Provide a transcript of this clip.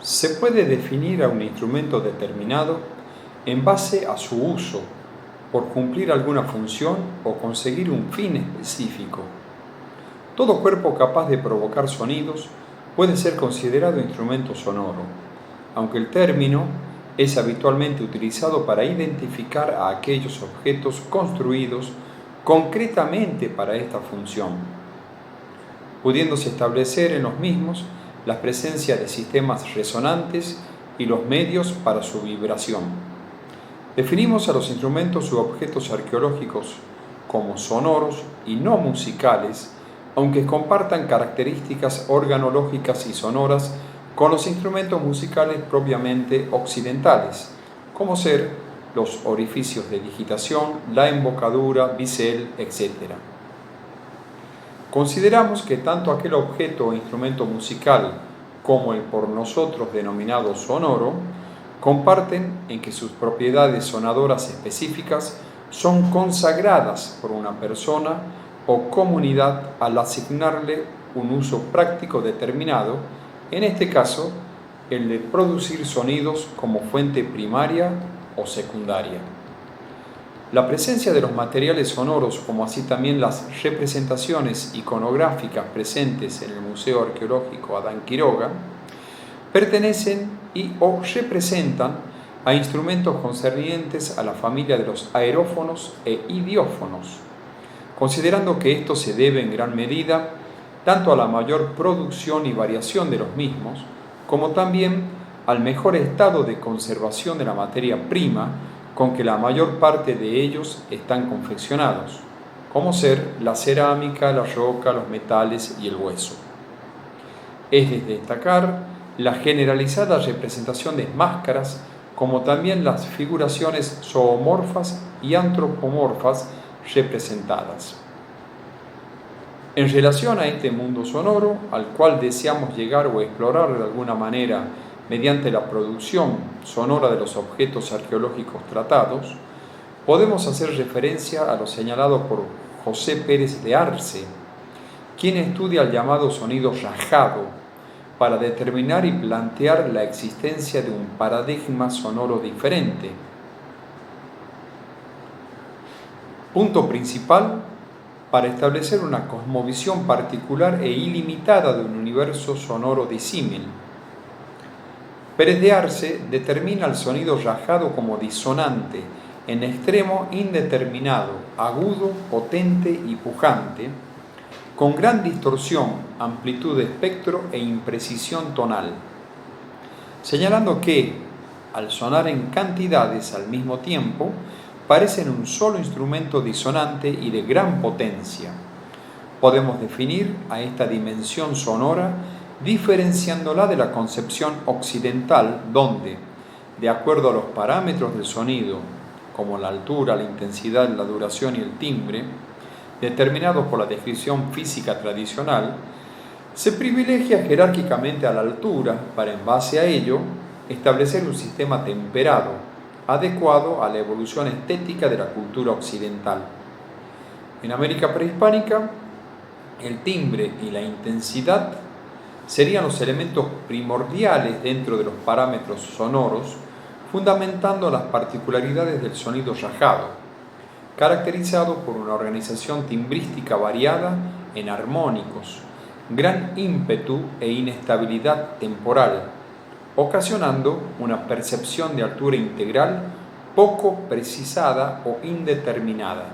Se puede definir a un instrumento determinado en base a su uso, por cumplir alguna función o conseguir un fin específico. Todo cuerpo capaz de provocar sonidos puede ser considerado instrumento sonoro, aunque el término es habitualmente utilizado para identificar a aquellos objetos construidos concretamente para esta función, pudiéndose establecer en los mismos la presencia de sistemas resonantes y los medios para su vibración. Definimos a los instrumentos u objetos arqueológicos como sonoros y no musicales, aunque compartan características organológicas y sonoras con los instrumentos musicales propiamente occidentales, como ser los orificios de digitación, la embocadura, bisel, etc. Consideramos que tanto aquel objeto o instrumento musical como el por nosotros denominado sonoro comparten en que sus propiedades sonadoras específicas son consagradas por una persona o comunidad al asignarle un uso práctico determinado, en este caso el de producir sonidos como fuente primaria o secundaria. La presencia de los materiales sonoros, como así también las representaciones iconográficas presentes en el Museo Arqueológico Adán Quiroga, pertenecen o representan a instrumentos concernientes a la familia de los aerófonos e idiófonos, considerando que esto se debe en gran medida tanto a la mayor producción y variación de los mismos, como también al mejor estado de conservación de la materia prima con que la mayor parte de ellos están confeccionados, como ser la cerámica, la roca, los metales y el hueso. Es de destacar la generalizada representación de máscaras, como también las figuraciones zoomorfas y antropomorfas representadas. En relación a este mundo sonoro, al cual deseamos llegar o explorar de alguna manera mediante la producción sonora de los objetos arqueológicos tratados, podemos hacer referencia a lo señalado por José Pérez de Arce, quien estudia el llamado sonido rajado, para determinar y plantear la existencia de un paradigma sonoro diferente. Punto principal para establecer una cosmovisión particular e ilimitada de un universo sonoro disímil. Pérez de Arce determina el sonido rajado como disonante, en extremo indeterminado, agudo, potente y pujante, con gran distorsión, amplitud de espectro e imprecisión tonal, señalando que, al sonar en cantidades al mismo tiempo, parecen un solo instrumento disonante y de gran potencia. Podemos definir a esta dimensión sonora diferenciándola de la concepción occidental, donde, de acuerdo a los parámetros del sonido, como la altura, la intensidad, la duración y el timbre, determinados por la descripción física tradicional, se privilegia jerárquicamente a la altura para, en base a ello, establecer un sistema temperado, adecuado a la evolución estética de la cultura occidental. En América prehispánica, el timbre y la intensidad serían los elementos primordiales dentro de los parámetros sonoros, fundamentando las particularidades del sonido rajado, caracterizado por una organización timbrística variada en armónicos, gran ímpetu e inestabilidad temporal, ocasionando una percepción de altura integral poco precisada o indeterminada.